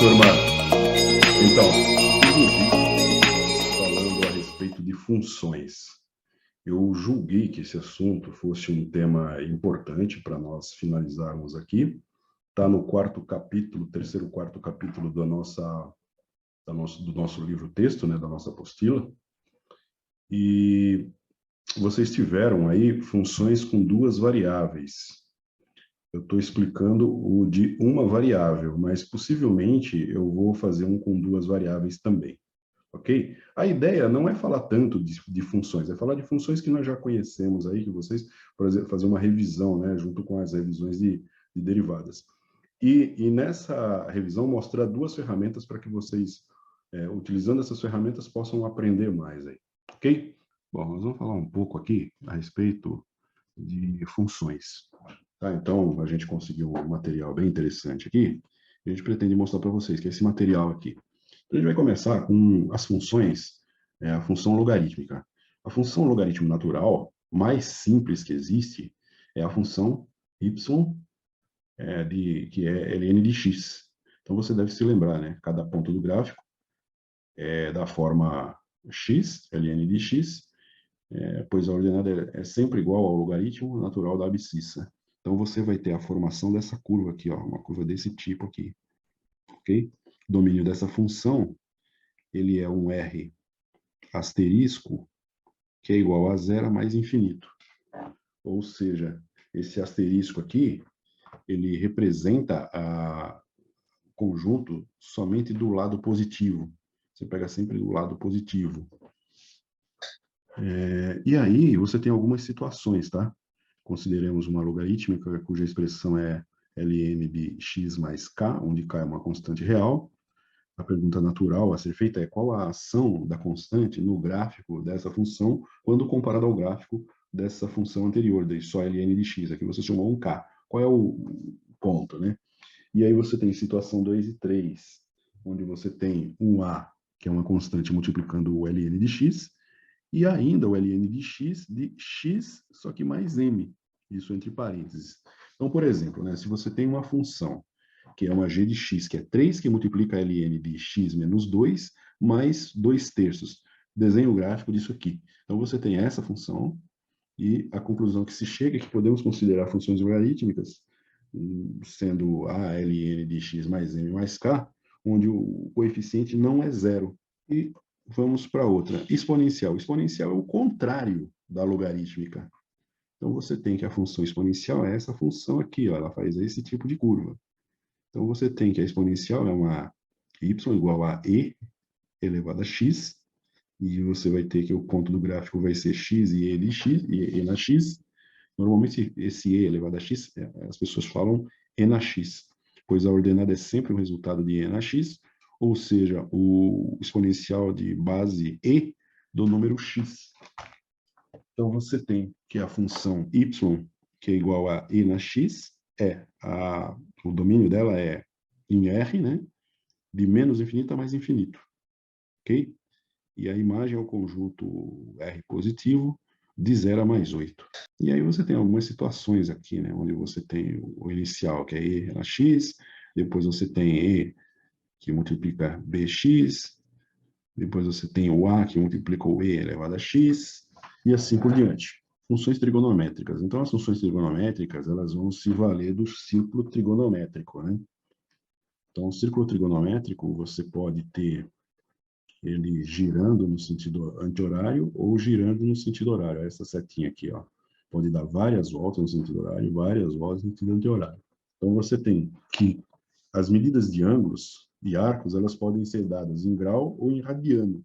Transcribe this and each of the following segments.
turma. Então, fiz um vídeo falando a respeito de funções. Eu julguei que esse assunto fosse um tema importante para nós finalizarmos aqui. Está no terceiro, quarto capítulo do nosso livro-texto, né, da nossa apostila. E vocês tiveram aí funções com duas variáveis. Eu estou explicando o de uma variável, mas possivelmente eu vou fazer um com duas variáveis também, ok? A ideia não é falar tanto de funções, é falar de funções que nós já conhecemos aí, que vocês, por exemplo, fazer uma revisão, né, junto com as revisões de derivadas. E nessa revisão mostrar duas ferramentas para que vocês, utilizando essas ferramentas, possam aprender mais aí, ok? Bom, nós vamos falar um pouco aqui a respeito de funções. Tá? Então, a gente conseguiu um material bem interessante aqui, e a gente pretende mostrar para vocês, que é esse material aqui. Então, a gente vai começar com as funções, a função logarítmica. A função logaritmo natural mais simples que existe é a função y, que é ln de x. Então, você deve se lembrar, né? Cada ponto do gráfico é da forma x, ln de x, pois a ordenada é sempre igual ao logaritmo natural da abscissa. Então, você vai ter a formação dessa curva aqui, ó, uma curva desse tipo aqui, ok? O domínio dessa função, ele é um R asterisco, que é igual a zero mais infinito. Ou seja, esse asterisco aqui, ele representa o conjunto somente do lado positivo. Você pega sempre do lado positivo. E aí, você tem algumas situações, tá? Consideremos uma logarítmica cuja expressão é ln de x mais k, onde k é uma constante real. A pergunta natural a ser feita é qual a ação da constante no gráfico dessa função quando comparado ao gráfico dessa função anterior, de só ln de x. Aqui você chamou um k. Qual é o ponto, né? E aí você tem situação 2 e 3, onde você tem um a, que é uma constante multiplicando o ln de x, e ainda o ln de x, só que mais m, isso entre parênteses. Então, por exemplo, né, se você tem uma função que é uma g de x, que é 3, que multiplica ln de x menos 2, mais 2 terços. Desenho o gráfico disso aqui. Então, você tem essa função, e a conclusão que se chega é que podemos considerar funções logarítmicas, sendo a ln de x mais m mais k, onde o coeficiente não é zero. E vamos para outra. Exponencial. Exponencial é o contrário da logarítmica. Então, você tem que a função exponencial é essa função aqui, ó, ela faz esse tipo de curva. Então, você tem que a exponencial é uma y igual a e elevado a x, e você vai ter que o ponto do gráfico vai ser x e e de x, e na x. Normalmente, esse e elevado a x, as pessoas falam e na x, pois a ordenada é sempre um resultado de e na x, ou seja, o exponencial de base e do número x. Então, você tem que a função y, que é igual a e na x, o domínio dela é em R, né? De menos infinito a mais infinito, ok? E a imagem é o conjunto R positivo de 0 a mais 8. E aí você tem algumas situações aqui, né? Onde você tem o inicial, que é E na x, depois você tem E, que multiplica bx, depois você tem o A, que multiplica o E elevado a x, e assim por diante. Funções trigonométricas. Então, as funções trigonométricas, elas vão se valer do círculo trigonométrico, né? Então, o círculo trigonométrico, você pode ter ele girando no sentido anti-horário ou girando no sentido horário. Essa setinha aqui, ó, pode dar várias voltas no sentido horário, várias voltas no sentido anti-horário. Então, você tem que as medidas de ângulos e arcos, elas podem ser dadas em grau ou em radiano.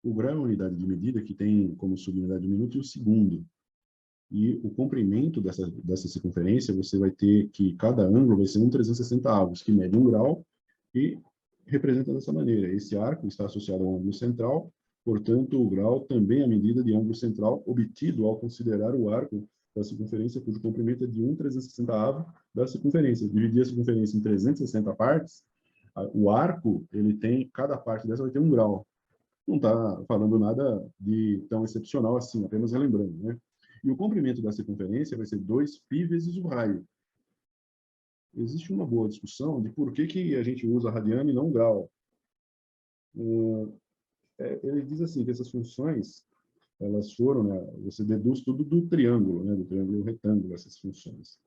O grau é uma unidade de medida que tem como subunidade o minuto e o segundo. E o comprimento dessa circunferência, você vai ter que cada ângulo vai ser 1/360 avos, que mede 1 grau, e representa dessa maneira. Esse arco está associado ao ângulo central, portanto, o grau também é a medida de ângulo central obtido ao considerar o arco da circunferência cujo comprimento é de 1/360 avo da circunferência. Dividir a circunferência em 360 partes, o arco, ele tem, cada parte dessa vai ter 1 grau. Não está falando nada de tão excepcional assim, apenas relembrando, né? E o comprimento da circunferência vai ser 2π vezes o raio. existe uma boa discussão de por que a gente usa radiano e não grau. Ele diz assim, que essas funções, elas foram, né, você deduz tudo do triângulo, né, do triângulo retângulo, essas funções.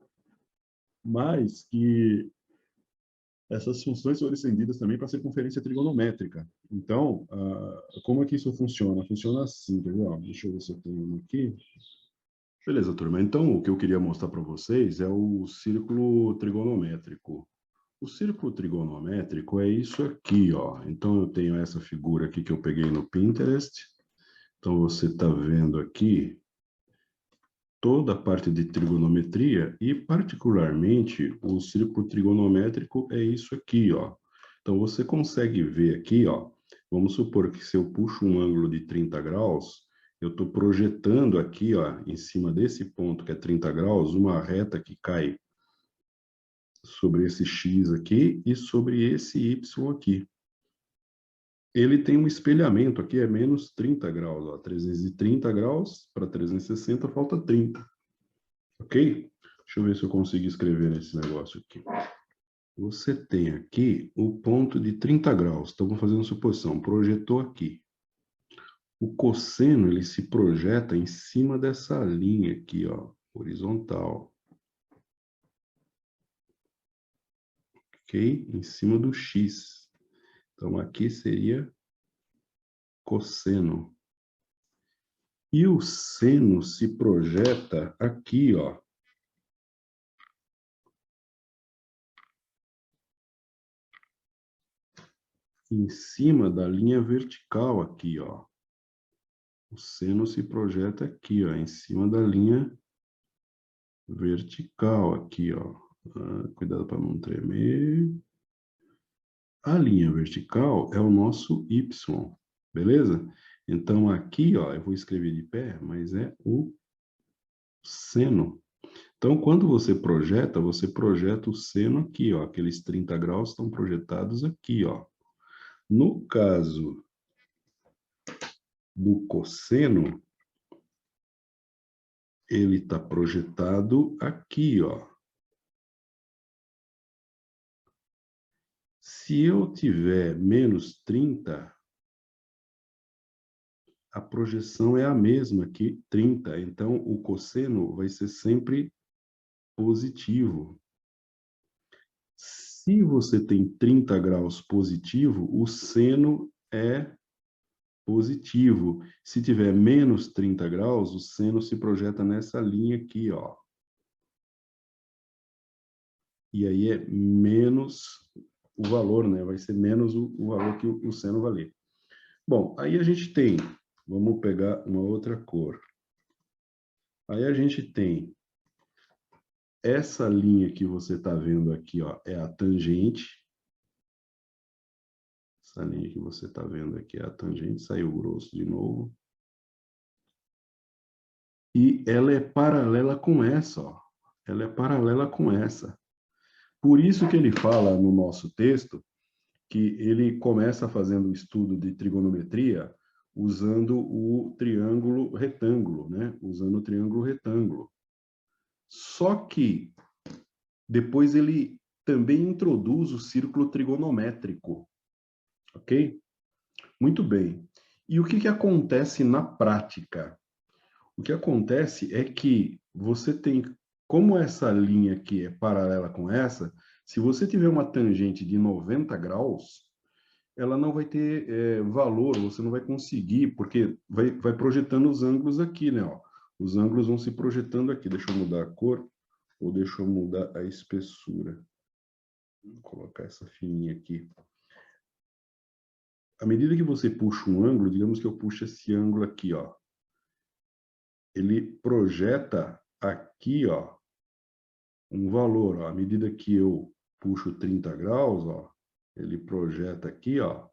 Mas que essas funções foram estendidas também para a circunferência trigonométrica. Então, como é que isso funciona? Funciona assim, quer ver? Deixa eu ver se eu tenho uma aqui. Beleza, turma. Então, o que eu queria mostrar para vocês é o círculo trigonométrico. O círculo trigonométrico é isso aqui, ó. Então, eu tenho essa figura aqui que eu peguei no Pinterest. Então, você está vendo aqui toda a parte de trigonometria e, particularmente, o círculo trigonométrico é isso aqui, ó. Então, você consegue ver aqui, ó. Vamos supor que se eu puxo um ângulo de 30 graus, eu estou projetando aqui, ó, em cima desse ponto que é 30 graus, uma reta que cai sobre esse X aqui e sobre esse Y aqui. Ele tem um espelhamento aqui, é menos 30 graus, ó, 330 graus para 360 falta 30. Ok? Deixa eu ver se eu consigo escrever nesse negócio aqui. Você tem aqui o ponto de 30 graus. Então, vamos fazer uma suposição. Projetou aqui. O cosseno, ele se projeta em cima dessa linha aqui, ó, horizontal. Ok? Em cima do X. Então, aqui seria cosseno. E o seno se projeta aqui, ó. Em cima da linha vertical aqui, ó. O seno se projeta aqui, ó, em cima da linha vertical aqui, ó. Cuidado para não tremer. A linha vertical é o nosso Y, beleza? Então, aqui, ó, eu vou escrever de pé, mas é o seno. Então, quando você projeta o seno aqui, ó. Aqueles 30 graus estão projetados aqui, ó. No caso do cosseno, ele está projetado aqui, ó. Se eu tiver menos 30, a projeção é a mesma que 30. Então, o cosseno vai ser sempre positivo. Se você tem 30 graus positivo, o seno é positivo. Se tiver menos 30 graus, o seno se projeta nessa linha aqui, ó. E aí é menos o valor, né? Vai ser menos o valor que o seno valer. Bom, aí a gente tem, vamos pegar uma outra cor. Aí a gente tem essa linha que você está vendo aqui, ó, é a tangente. Essa linha que você está vendo aqui é a tangente, saiu grosso de novo. E ela é paralela com essa, ó. Ela é paralela com essa. Por isso que ele fala no nosso texto que ele começa fazendo o estudo de trigonometria usando o triângulo retângulo, né? Usando o triângulo retângulo. Só que depois ele também introduz o círculo trigonométrico, ok? Muito bem. E o que acontece na prática? O que acontece é que você tem, como essa linha aqui é paralela com essa, se você tiver uma tangente de 90 graus, ela não vai ter valor, você não vai conseguir, porque vai projetando os ângulos aqui, né? Ó. Os ângulos vão se projetando aqui. Deixa eu mudar a cor, ou deixa eu mudar a espessura. Vou colocar essa fininha aqui. À medida que você puxa um ângulo, digamos que eu puxo esse ângulo aqui, ó. Ele projeta aqui, ó, um valor, ó. À medida que eu puxo 30 graus, ó, ele projeta aqui, ó,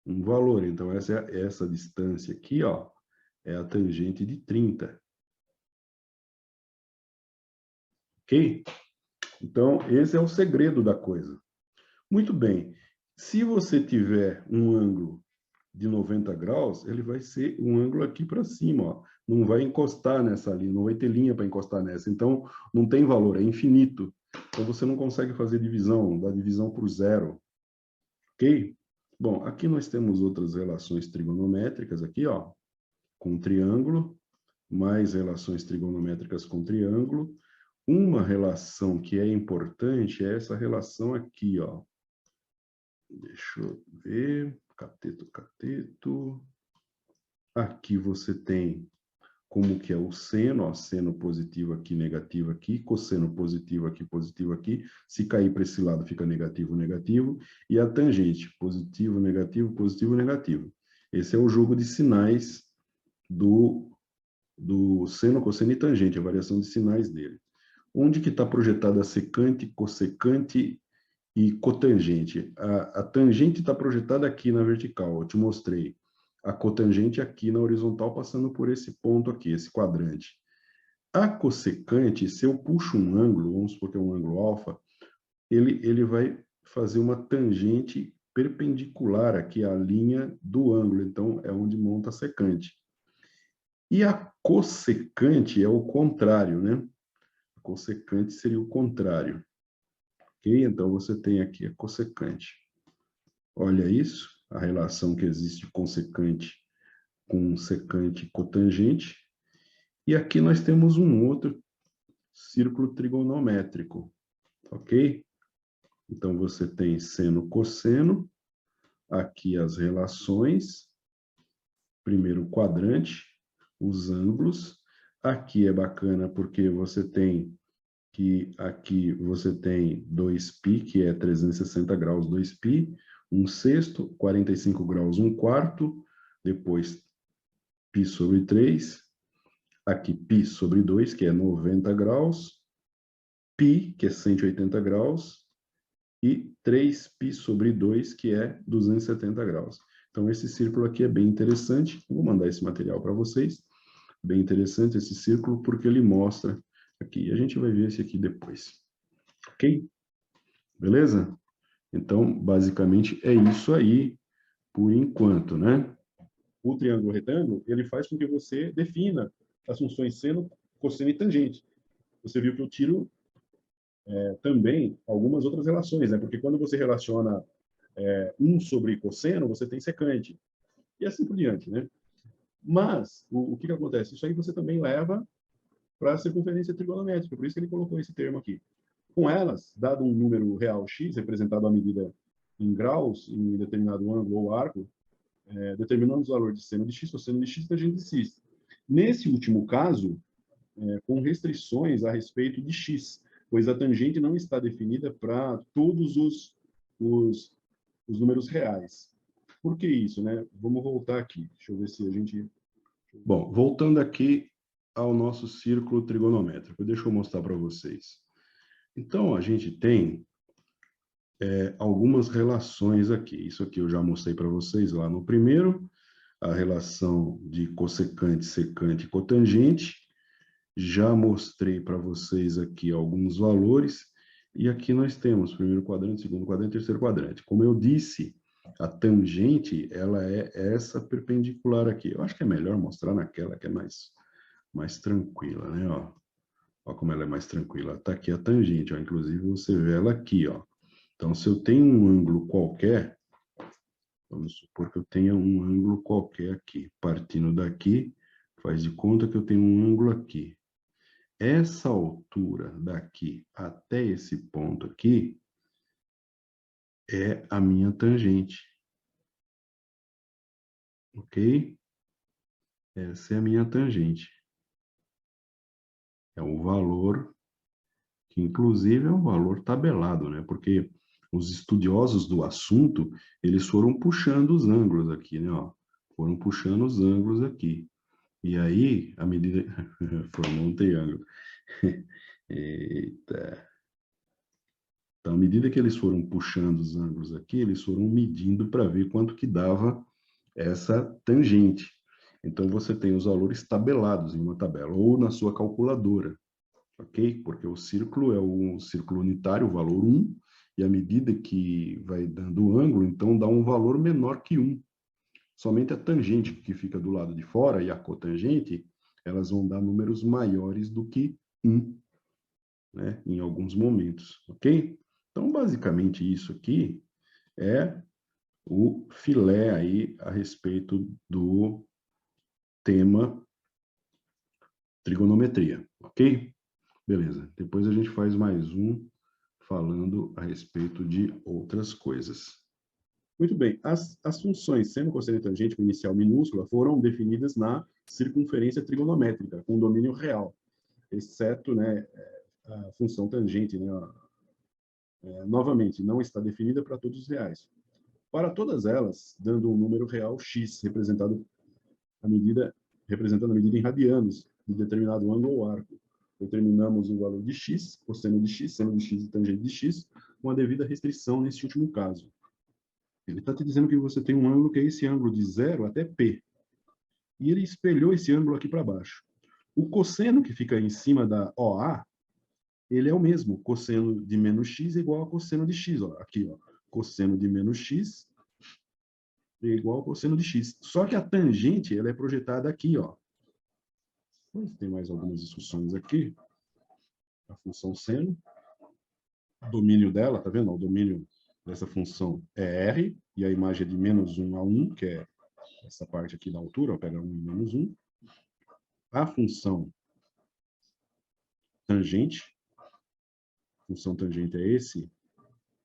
um valor. Então, essa distância aqui, ó, é a tangente de 30. Ok? Então, esse é o segredo da coisa. Muito bem. Se você tiver um ângulo de 90 graus, ele vai ser um ângulo aqui para cima, ó. Não vai encostar nessa linha, não vai ter linha para encostar nessa. Então, não tem valor, é infinito. Então, você não consegue fazer divisão, dá divisão por zero, ok? Bom, aqui nós temos outras relações trigonométricas aqui, ó, com triângulo, mais relações trigonométricas com triângulo. Uma relação que é importante é essa relação aqui, ó. Deixa eu ver, cateto, cateto. Aqui você tem como que é o seno, ó, seno positivo aqui, negativo aqui, cosseno positivo aqui, positivo aqui. Se cair para esse lado, fica negativo, negativo. E a tangente, positivo, negativo, positivo, negativo. Esse é o jogo de sinais do seno, cosseno e tangente, a variação de sinais dele. Onde que está projetada a secante, cossecante e cotangente? A tangente está projetada aqui na vertical, eu te mostrei. A cotangente aqui na horizontal, passando por esse ponto aqui, esse quadrante. A cossecante, se eu puxo um ângulo, vamos supor que é um ângulo alfa, ele vai fazer uma tangente perpendicular aqui à linha do ângulo, então é onde monta a secante. E a cossecante é o contrário, né? A cossecante seria o contrário. Ok? Então, você tem aqui a cossecante. Olha isso, a relação que existe com secante com secante cotangente. E aqui nós temos um outro círculo trigonométrico, ok? Então, você tem seno, cosseno, aqui as relações, primeiro quadrante, os ângulos. Aqui é bacana porque você tem que aqui você tem 2π, que é 360 graus 2π, 1/6, 45 graus 1/4, depois π sobre 3, aqui π sobre 2, que é 90 graus, π, que é 180 graus, e 3π sobre 2, que é 270 graus. Então, esse círculo aqui é bem interessante. Vou mandar esse material para vocês. Bem interessante esse círculo, porque ele mostra aqui. A gente vai ver esse aqui depois. Ok? Beleza? Então, basicamente, é isso aí, por enquanto, né? O triângulo retângulo, ele faz com que você defina as funções seno, cosseno e tangente. Você viu que eu tiro também algumas outras relações, né? Porque quando você relaciona 1 sobre cosseno, você tem secante. E assim por diante, né? Mas, o que acontece? Isso aí você também leva para a circunferência trigonométrica, por isso que ele colocou esse termo aqui. Com elas, dado um número real x, representado à medida em graus, em determinado ângulo ou arco, determinamos o valor de seno de x, cosseno de x e tangente de x. Nesse último caso, com restrições a respeito de x, pois a tangente não está definida para todos os números reais. Por que isso, né? Vamos voltar aqui. Deixa eu ver se a gente... Bom, voltando aqui ao nosso círculo trigonométrico, deixa eu mostrar para vocês. Então, a gente tem algumas relações aqui. Isso aqui eu já mostrei para vocês lá no primeiro, a relação de cossecante, secante e cotangente. Já mostrei para vocês aqui alguns valores. E aqui nós temos primeiro quadrante, segundo quadrante, terceiro quadrante. Como eu disse, a tangente, ela é essa perpendicular aqui. Eu acho que é melhor mostrar naquela que é mais tranquila, né? Ó como ela é mais tranquila. Está aqui a tangente, ó. Inclusive você vê ela aqui, ó. Então, se eu tenho um ângulo qualquer, vamos supor que eu tenha um ângulo qualquer aqui. Partindo daqui, faz de conta que eu tenho um ângulo aqui. Essa altura daqui até esse ponto aqui é a minha tangente. Ok? Essa é a minha tangente. É o valor, que inclusive é um valor tabelado, né? Porque os estudiosos do assunto, eles foram puxando os ângulos aqui, né? Ó, foram puxando os ângulos aqui. E aí, à medida... formou um triângulo. Eita. Então, à medida que eles foram puxando os ângulos aqui, eles foram medindo para ver quanto que dava essa tangente. Então, você tem os valores tabelados em uma tabela, ou na sua calculadora, ok? Porque o círculo é um círculo unitário, o valor 1, e à medida que vai dando o ângulo, então dá um valor menor que 1. Somente a tangente que fica do lado de fora e a cotangente, elas vão dar números maiores do que 1. né, em alguns momentos, ok? Então, basicamente, isso aqui é o filé aí a respeito do tema trigonometria, ok? Beleza. Depois a gente faz mais um falando a respeito de outras coisas. Muito bem. As funções seno, cosseno e tangente com inicial minúscula foram definidas na circunferência trigonométrica, com domínio real, exceto, né, a função tangente, né, novamente, não está definida para todos os reais. Para todas elas, dando um número real x, representando a medida em radianos de determinado ângulo ou arco. Determinamos o valor de x, cosseno de x, seno de x e tangente de x, com a devida restrição nesse último caso. Ele está te dizendo que você tem um ângulo que é esse ângulo de 0 até P. E ele espelhou esse ângulo aqui para baixo. O cosseno que fica em cima da OA, ele é o mesmo. Cosseno de menos x é igual a cosseno de x. Ó. Aqui, ó. Cosseno de menos x é igual a cosseno de x. Só que a tangente ela é projetada aqui. Ó. Tem mais algumas instruções aqui. A função seno. O domínio dela, tá vendo? O domínio dessa função é R, e a imagem é de menos 1 a 1, que é essa parte aqui da altura, ó, pega 1 e menos 1. A função tangente, a função tangente é esse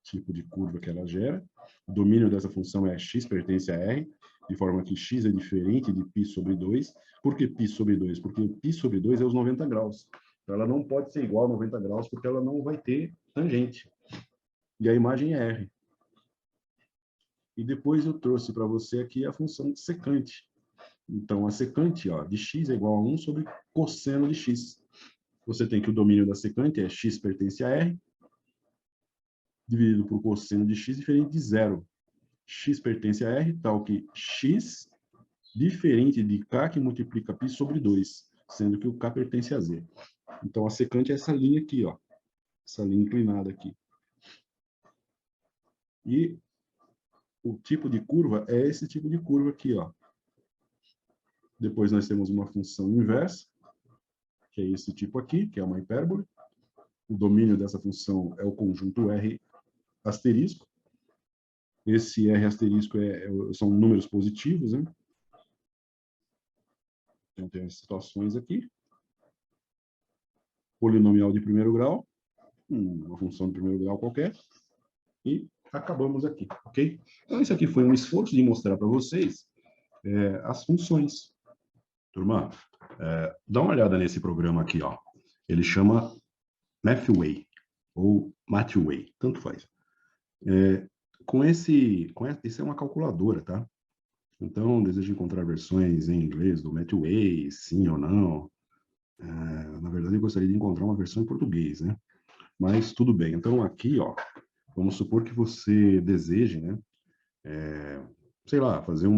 tipo de curva que ela gera. O domínio dessa função é x pertence a R, de forma que x é diferente de π sobre 2. Por que π sobre 2? Porque π sobre 2 é os 90 graus. Então, ela não pode ser igual a 90 graus, porque ela não vai ter tangente. E a imagem é R. E depois eu trouxe para você aqui a função secante. Então, a secante ó, de x é igual a 1 sobre cosseno de x. Você tem que o domínio da secante é x pertence a R, dividido por cosseno de x diferente de zero. X pertence a R, tal que x diferente de k que multiplica π sobre 2, sendo que o k pertence a z. Então, a secante é essa linha aqui, ó, essa linha inclinada aqui. E o tipo de curva é esse tipo de curva aqui, ó. Depois nós temos uma função inversa, que é esse tipo aqui, que é uma hipérbole. O domínio dessa função é o conjunto R asterisco. Esse R asterisco são números positivos, né? Então, tem as situações aqui. Polinomial de primeiro grau, uma função de primeiro grau qualquer, e acabamos aqui, ok? Então, isso aqui foi um esforço de mostrar para vocês as funções. Turma, dá uma olhada nesse programa aqui, ó. Ele chama Mathway, ou Mathway, tanto faz. Esse é uma calculadora, tá? Então, desejo encontrar versões em inglês do Mathway, sim ou não. Na verdade, eu gostaria de encontrar uma versão em português, né? Mas tudo bem. Então, aqui, ó, vamos supor que você deseje, né? Sei lá, fazer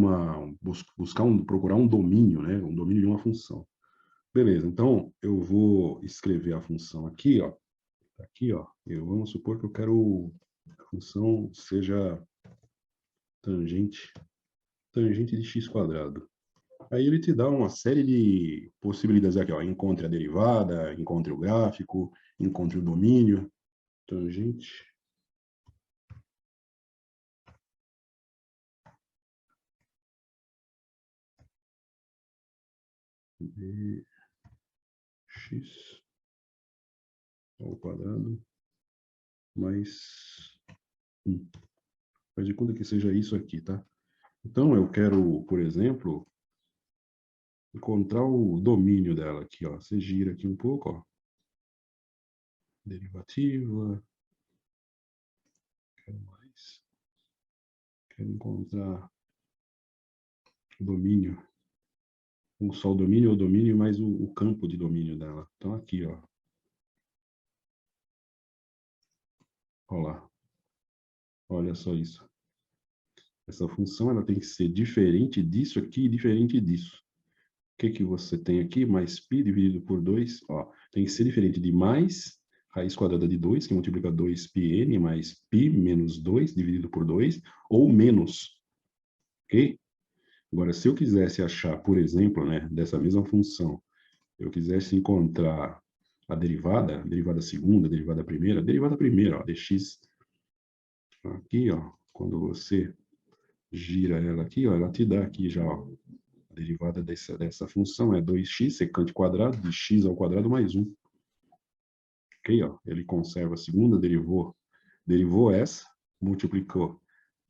procurar um domínio, né? Um domínio de uma função. Beleza, então eu vou escrever a função aqui, ó. Aqui, ó. Vamos supor que eu quero a função seja tangente de x quadrado. Aí ele te dá uma série de possibilidades aqui, ó. Encontre a derivada, encontre o gráfico, encontre o domínio. Tangente de x ao quadrado mais 1. Faz de conta que seja isso aqui, tá? Então, eu quero, por exemplo, encontrar o domínio dela aqui, ó. Você gira aqui um pouco, ó. Derivativa. Quero mais. Quero encontrar o domínio. Não só o domínio, mas o campo de domínio dela. Então, aqui, ó. Olha lá. Olha só isso. Essa função ela tem que ser diferente disso aqui e diferente disso. O que que você tem aqui? Mais π dividido por 2. Ó, tem que ser diferente de mais raiz quadrada de 2, que multiplica 2πn, mais π menos 2 dividido por 2, ou menos. Ok? Agora, se eu quisesse achar, por exemplo, né, dessa mesma função, eu quisesse encontrar a derivada segunda, a derivada primeira, ó, dx aqui, ó, quando você gira ela aqui, ó, ela te dá aqui já, ó, a derivada dessa função é 2x secante quadrado de x ao quadrado mais 1. Ok, ó, ele conserva a segunda, derivou essa, multiplicou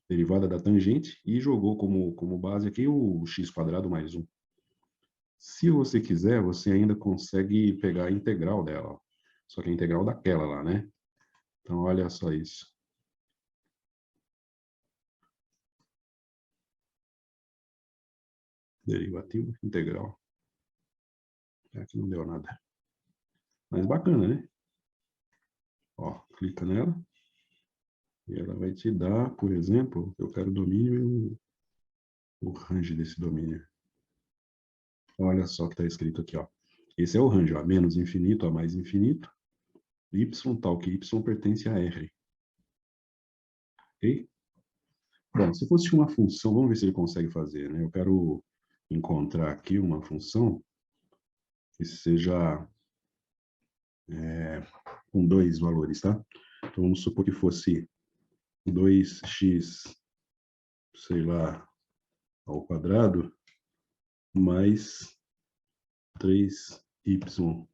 a derivada da tangente e jogou como base aqui o x quadrado mais 1. Se você quiser, você ainda consegue pegar a integral dela, ó. Só que a integral daquela lá, né? Então, olha só isso. Derivativo integral. Aqui não deu nada. Mas bacana, né? Ó, clica nela. E ela vai te dar, por exemplo, eu quero o domínio e o range desse domínio. Olha só o que está escrito aqui, ó. Esse é o range, ó, menos infinito a mais infinito. Y tal que Y pertence a R. Ok? Bom, se fosse uma função, vamos ver se ele consegue fazer, né? Eu quero encontrar aqui uma função que seja com dois valores, tá? Então, vamos supor que fosse 2x, sei lá, ao quadrado, mais 3y,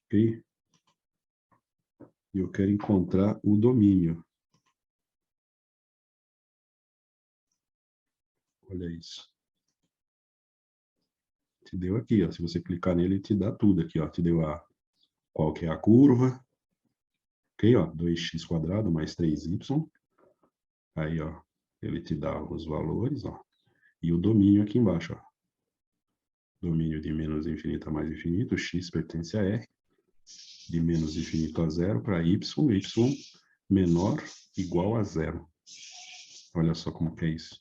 ok? E eu quero encontrar o domínio. Olha isso. Te deu aqui, ó. Se você clicar nele, te dá tudo aqui, ó. Te deu qual que é a curva, ok? Ó, 2x quadrado mais 3y. Aí, ó, ele te dá os valores, ó. E o domínio aqui embaixo, ó. Domínio de menos infinito a mais infinito, x pertence a R. De menos infinito a zero para y menor igual a zero. Olha só como que é isso.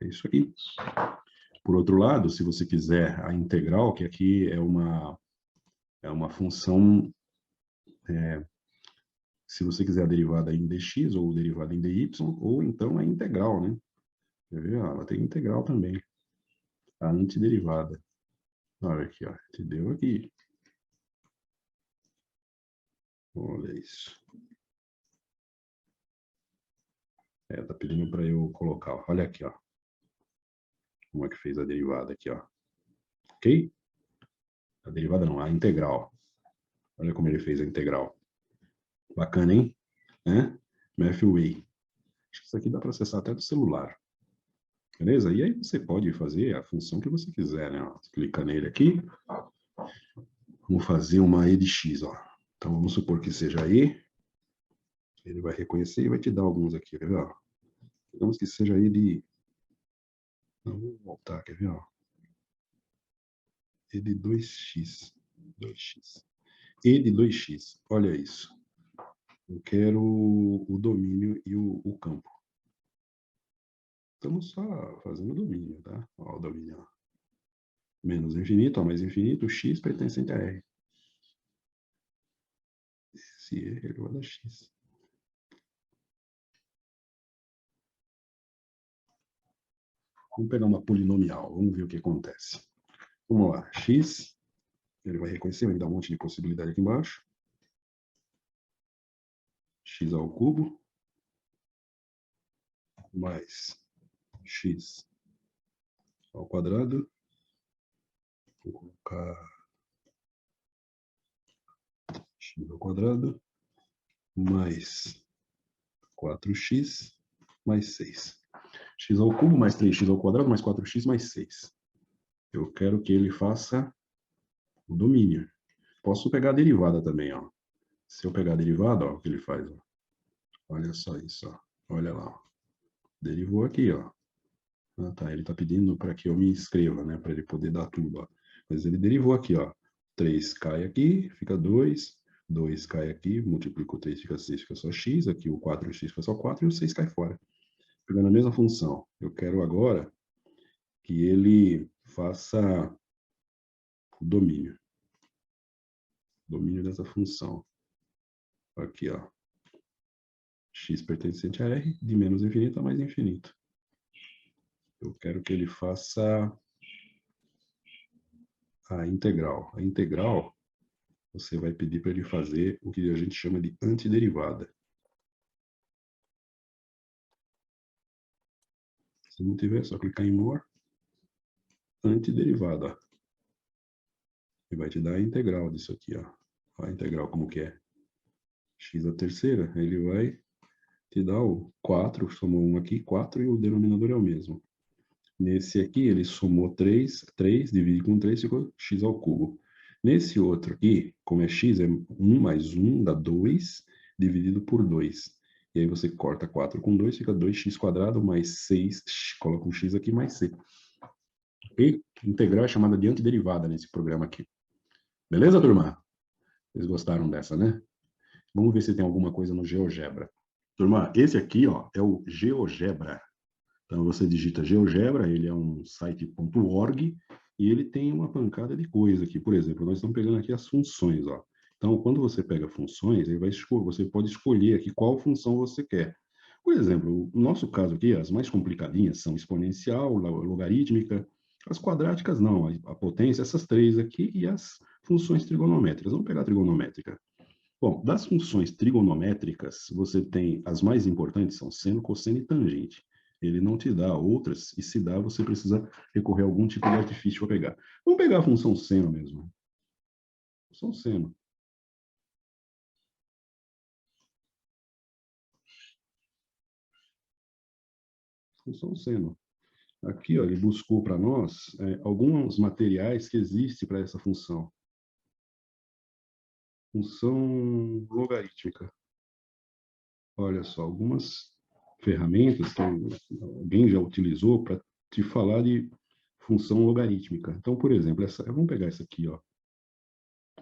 É isso aqui. Por outro lado, se você quiser a integral, que aqui é uma função, se você quiser a derivada em dx ou derivada em dy, ou então a integral, né? Quer ver? Ela tem integral também. A antiderivada. Olha aqui, ó. Te deu aqui. Olha isso. Tá pedindo para eu colocar, ó. Olha aqui, ó. Como é que fez a derivada aqui, ó. Ok? A derivada não, a integral. Olha como ele fez a integral. Bacana, hein? Mathway. Acho que isso aqui dá para acessar até do celular. Beleza? E aí você pode fazer a função que você quiser, né? Ó, clica nele aqui. Vamos fazer uma e de x, ó. Então vamos supor que seja e. Ele vai reconhecer e vai te dar alguns aqui, quer ver? Ó? Digamos que seja e de... Não, vou voltar, quer ver? Ó? E de 2x. 2x. E de 2x. Olha isso. Eu quero o domínio e o campo. Estamos só fazendo o domínio, tá? Ó, o domínio. Ó. Menos infinito a mais infinito, x pertencente a R. Esse E é igual a x. Vamos pegar uma polinomial, vamos ver o que acontece. Vamos lá, x, ele vai reconhecer, vai me dar um monte de possibilidade aqui embaixo. X ao cubo, mais x ao quadrado. Vou colocar x ao quadrado, mais 4x, mais 6. X ao cubo, mais 3x ao quadrado, mais 4x, mais 6. Eu quero que ele faça o domínio. Posso pegar a derivada também, ó. Se eu pegar a derivada, ó, o que ele faz, ó. Olha só isso, ó. Olha lá, ó. Derivou aqui, ó. Ah, tá, ele está pedindo para que eu me inscreva, né, para ele poder dar tudo, ó. Mas ele derivou aqui, ó. 3 cai aqui, fica 2. 2 cai aqui, multiplica o 3, fica 6, fica só x. Aqui o 4x fica só 4 e o 6 cai fora. Pegando a mesma função. Eu quero agora que ele faça o domínio. Domínio dessa função. Aqui, ó. X pertencente a R, de menos infinito a mais infinito. Eu quero que ele faça a integral. A integral, você vai pedir para ele fazer o que a gente chama de antiderivada. Se não tiver, é só clicar em More, antiderivada. E vai te dar a integral disso aqui, ó. A integral como que é? X à terceira, ele vai te dá o 4, somou um aqui, 4, e o denominador é o mesmo. Nesse aqui, ele somou 3, 3, divide com 3, ficou x ao cubo. Nesse outro aqui, como é x, é 1 mais 1 dá 2, dividido por 2. E aí você corta 4 com 2, fica 2x quadrado mais 6, coloca um x aqui, mais c. E integral é chamada de antiderivada nesse programa aqui. Beleza, turma? Vocês gostaram dessa, né? Vamos ver se tem alguma coisa no GeoGebra. Turma, esse aqui, ó, é o GeoGebra. Então você digita GeoGebra, ele é um site.org e ele tem uma pancada de coisa aqui. Por exemplo, nós estamos pegando aqui as funções, ó. Então, quando você pega funções, você pode escolher aqui qual função você quer. Por exemplo, no nosso caso aqui, as mais complicadinhas são exponencial, logarítmica, as quadráticas não, a potência, essas três aqui, e as funções trigonométricas. Vamos pegar a trigonométrica. Bom, das funções trigonométricas, você tem as mais importantes são seno, cosseno e tangente. Ele não te dá outras, e se dá, você precisa recorrer a algum tipo de artifício para pegar. Vamos pegar a função seno mesmo. Função seno. Função seno. Aqui, ó, ele buscou para nós alguns materiais que existem para essa função. Função logarítmica. Olha só, algumas ferramentas que alguém já utilizou para te falar de função logarítmica. Então, por exemplo, vamos pegar essa aqui, ó.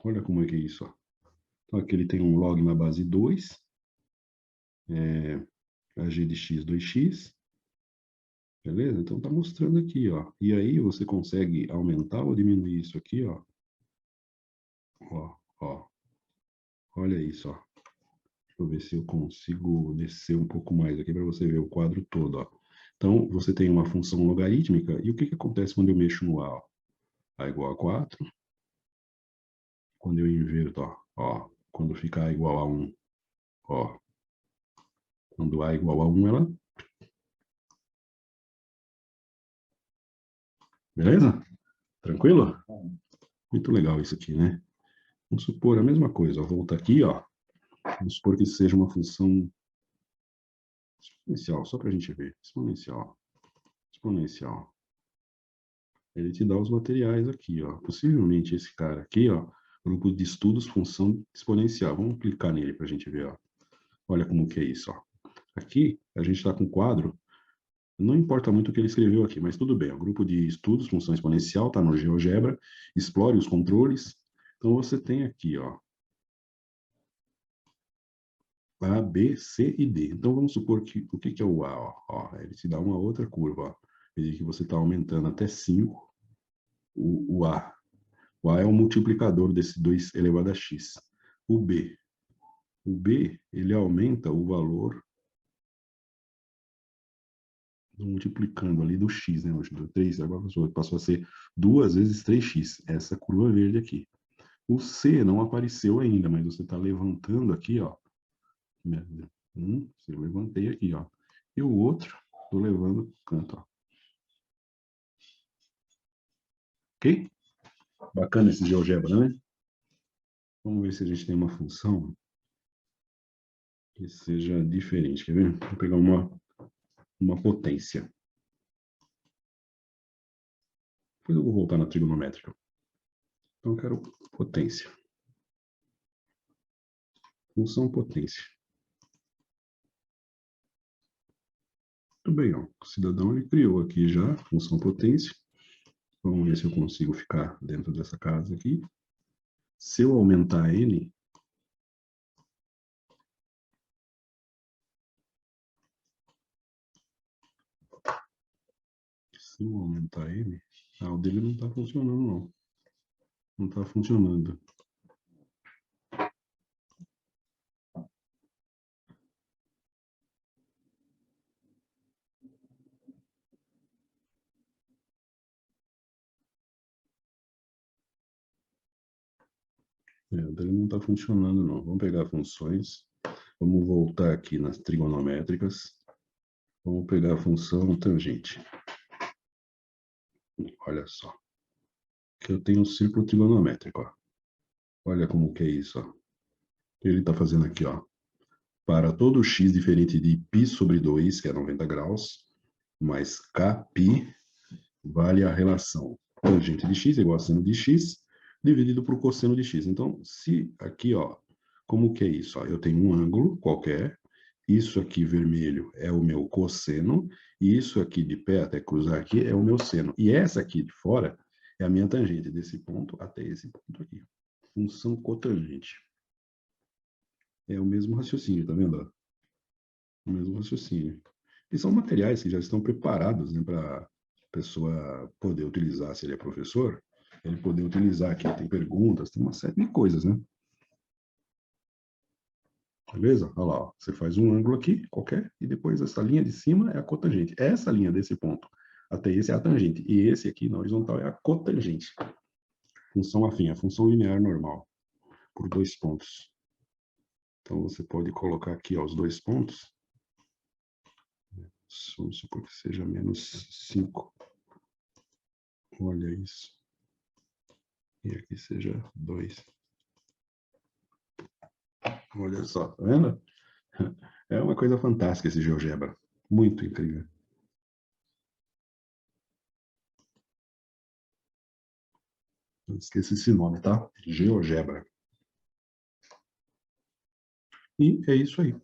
Olha como é que é isso, ó. Então, aqui ele tem um log na base 2, a g de x, 2x, beleza? Então, tá mostrando aqui, ó. E aí, você consegue aumentar ou diminuir isso aqui, ó. Ó, ó. Olha isso, ó. Deixa eu ver se eu consigo descer um pouco mais aqui para você ver o quadro todo, ó. Então, você tem uma função logarítmica, e o que que acontece quando eu mexo no A, ó? A igual a 4. Quando eu inverto, ó, quando ficar igual a 1, ó, quando A é igual a 1, ela... Beleza? Tranquilo? Muito legal isso aqui, né? Vamos supor a mesma coisa, ó, volta aqui, ó, vamos supor que seja uma função exponencial, só para a gente ver, exponencial, exponencial. Ele te dá os materiais aqui, ó, possivelmente esse cara aqui, ó, grupo de estudos, função exponencial. Vamos clicar nele para a gente ver, ó. Olha como que é isso, ó. Aqui, a gente está com um quadro. Não importa muito o que ele escreveu aqui, mas tudo bem. O grupo de estudos, função exponencial, está no GeoGebra. Explore os controles. Então, você tem aqui, ó, A, B, C e D. Então, vamos supor que o que, que é o A? Ó, ele te dá uma outra curva. Ó. Ele diz que você está aumentando até 5 o A. O A é o multiplicador desse 2 elevado a x. O B. O B, ele aumenta o valor multiplicando ali do x, né? Do 3, agora passou a ser 2 vezes 3x, essa curva verde aqui. O C não apareceu ainda, mas você está levantando aqui, ó. Eu levantei aqui, ó. E o outro, estou levando para o canto, ó. Ok? Bacana esse GeoGebra, né? Vamos ver se a gente tem uma função que seja diferente, quer ver? Vou pegar uma potência. Depois eu vou voltar na trigonométrica. Então eu quero potência. Função potência. Muito bem, ó. O cidadão ele criou aqui já a função potência. Vamos ver se eu consigo ficar dentro dessa casa aqui. Se eu aumentar n, o dele não está funcionando, não. Não está funcionando. O dele não está funcionando, não. Vamos pegar funções. Vamos voltar aqui nas trigonométricas. Vamos pegar a função tangente. Olha só. Que eu tenho um círculo trigonométrico, ó. Olha como que é isso, ó. Ele está fazendo aqui, ó. Para todo x diferente de π sobre 2, que é 90 graus, mais kπ, vale a relação tangente de x igual a seno de x, dividido por cosseno de x. Então, se aqui, ó, como que é isso? Ó, eu tenho um ângulo qualquer, isso aqui vermelho é o meu cosseno, e isso aqui de pé, até cruzar aqui, é o meu seno. E essa aqui de fora é a minha tangente, desse ponto até esse ponto aqui. Função cotangente. É o mesmo raciocínio, tá vendo? O mesmo raciocínio. E são materiais que já estão preparados, né, para a pessoa poder utilizar, se ele é professor, ele poder utilizar aqui. Tem perguntas, tem uma série de coisas, né? Beleza? Olha lá, ó. Você faz um ângulo aqui, qualquer, e depois essa linha de cima é a cotangente. Essa linha desse ponto até esse é a tangente. E esse aqui, na horizontal, é a cotangente. Função afim, a função linear normal, por 2 pontos. Então, você pode colocar aqui, ó, os 2 pontos. Vamos supor que seja menos 5. Olha isso. E aqui seja 2. Olha só, tá vendo? É uma coisa fantástica esse GeoGebra. Muito incrível. Não esqueça esse nome, tá? GeoGebra. E é isso aí.